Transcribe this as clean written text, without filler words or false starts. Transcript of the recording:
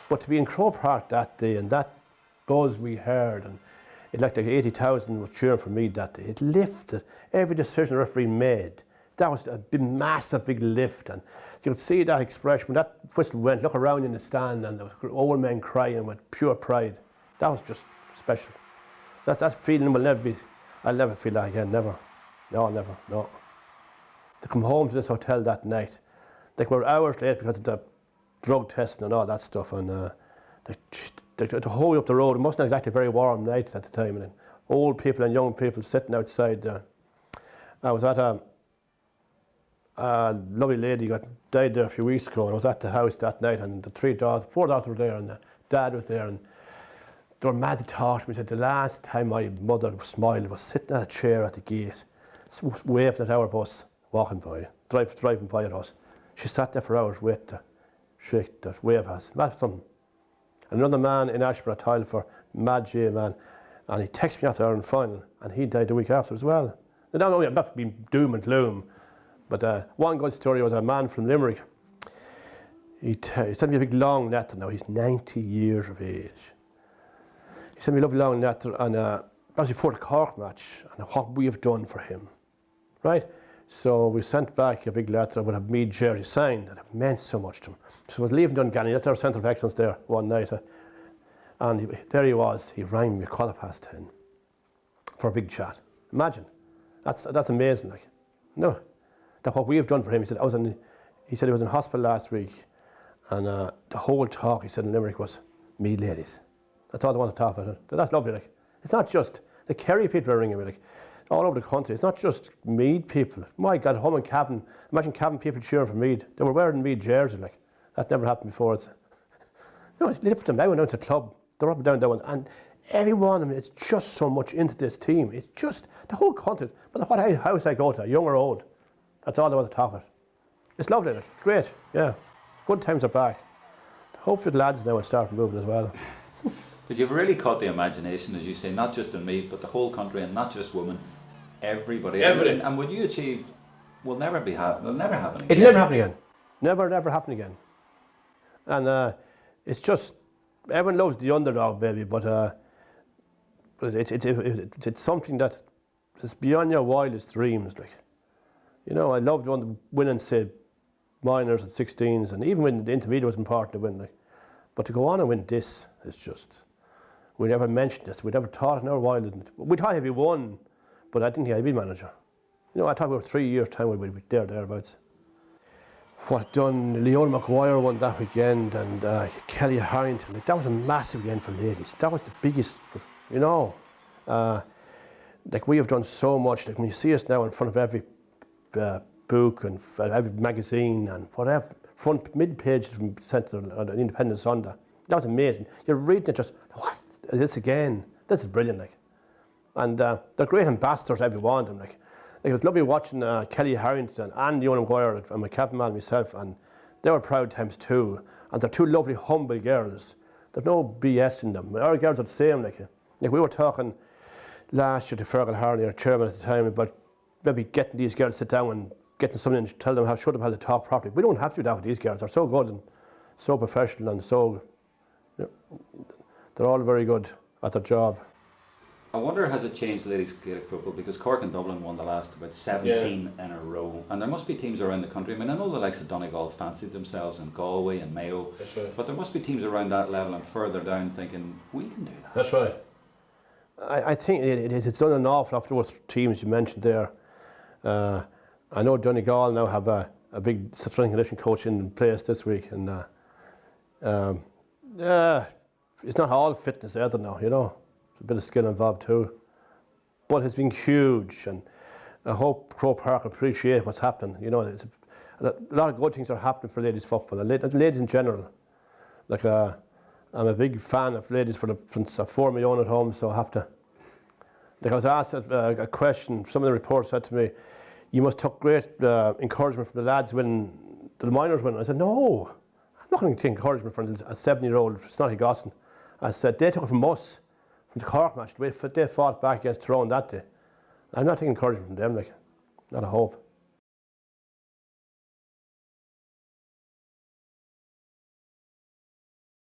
But to be in Croke Park that day and that buzz we heard, and it like 80,000 were cheering for me that day. It lifted every decision the referee made. That was a big, massive big lift, and you could see that expression when that whistle went. Look around in the stand, and there was old men crying with pure pride. That was just special. That feeling will never be. I'll never feel that again. Never. No, never. No. To come home to this hotel that night, like we were hours late because of the drug testing and all that stuff, and to hold up the road. It wasn't exactly a very warm night at the time, and then old people and young people sitting outside there. I was at a lovely lady got died there a few weeks ago, and I was at the house that night, and the four daughters were there, and the dad was there, and they were mad to talk to me. Said the last time my mother smiled was sitting at a chair at the gate, waving at our bus walking by, driving by at us. She sat there for hours waiting to shake the wave at us. That's something. Another man in Ashburn, a tile for Mad J man, and he texted me after our final, and he died the week after as well. Now, I'm not being doom and gloom, but one good story was a man from Limerick. He sent me a big long letter now. He's 90 years of age. He sent me a lovely long letter, and that was before the Cork match, and what we have done for him, right? So we sent back a big letter with a Meath jersey signed, and it meant so much to him. So I was leaving Dunganny, that's our centre of excellence there one night, and there he was. He rang me at 10:15 for a big chat. Imagine, that's amazing. Like, no, that what we have done for him. He said he was in hospital last week, and the whole talk he said in Limerick was Meath ladies. That's all they want to talk about. That's lovely. Like, it's not just the Kerry people are ringing me. Like, all over the country. It's not just Meath people. My God, home in Cavan. Imagine Cavan people cheering for Meath. They were wearing Meath jerseys. Like, that never happened before. No, it lifted them. I went down to the club. They're up and down that one. And every one of them, it's just so much into this team. It's just the whole country. But what house I go to, young or old, that's all they want to talk about. It's lovely. Like, great. Yeah. Good times are back. Hopefully the lads now will start moving as well. But you've really caught the imagination, as you say, not just in Meath, but the whole country, and not just women. Everybody. And what you achieved will never happen again. It'll never happen again. Never happen again. And it's just, everyone loves the underdog, baby, but it's something that is beyond your wildest dreams. Like, you know, I loved winning, say, minors and 16s, and even when the intermediate was important to win. Like, but to go on and win this is just, we never mentioned this. We never thought in our wildest. We thought he'd be one. But I didn't think I'd be manager. You know, I thought about 3 years' time we'd be thereabouts. What done, Leon Maguire won that weekend, and Kelly Harrington. Like, that was a massive weekend for ladies. That was the biggest, you know. Like, we have done so much. Like, when you see us now in front of every book and every magazine and whatever, front mid-page from Centre or Independent Sunday, that was amazing. You're reading it just, what is this again? This is brilliant, like. And they're great ambassadors, every one of them. Like, it was lovely watching Kelly Harrington and Eamonn Murray and my Cavan man myself, and they were proud times too. And they're two lovely, humble girls. There's no BS in them. Our girls are the same. Like we were talking last year to Fergal Harney, our chairman at the time, about maybe getting these girls to sit down and getting someone to tell them how should have had the talk properly. We don't have to do that with these girls. They're so good and so professional, and so, you know, they're all very good at their job. I wonder, has it changed ladies Gaelic football? Because Cork and Dublin won the last about 17 in a row, and there must be teams around the country. I mean, I know the likes of Donegal fancied themselves, and Galway and Mayo. That's right. But there must be teams around that level and further down thinking, we can do that. That's right. I think it's done an awful lot for those teams you mentioned there. I know Donegal now have a big strength and conditioning coach in place this week, and it's not all fitness either now, you know. There's a bit of skill involved too. But it's been huge, and I hope Croke Park appreciate what's happening. You know, a lot of good things are happening for ladies football, and ladies in general. Like, I'm a big fan of ladies since I formed my own at home, so I have to. Like, I was asked a question, some of the reports said to me, you must take great encouragement from the lads when the minors win. I said, no, I'm not going to take encouragement from a 7-year-old Snotty Gosson. I said, they took it from us. The Cork match, they fought back against Tyrone that day. I'm not taking encouragement from them, like, not a hope.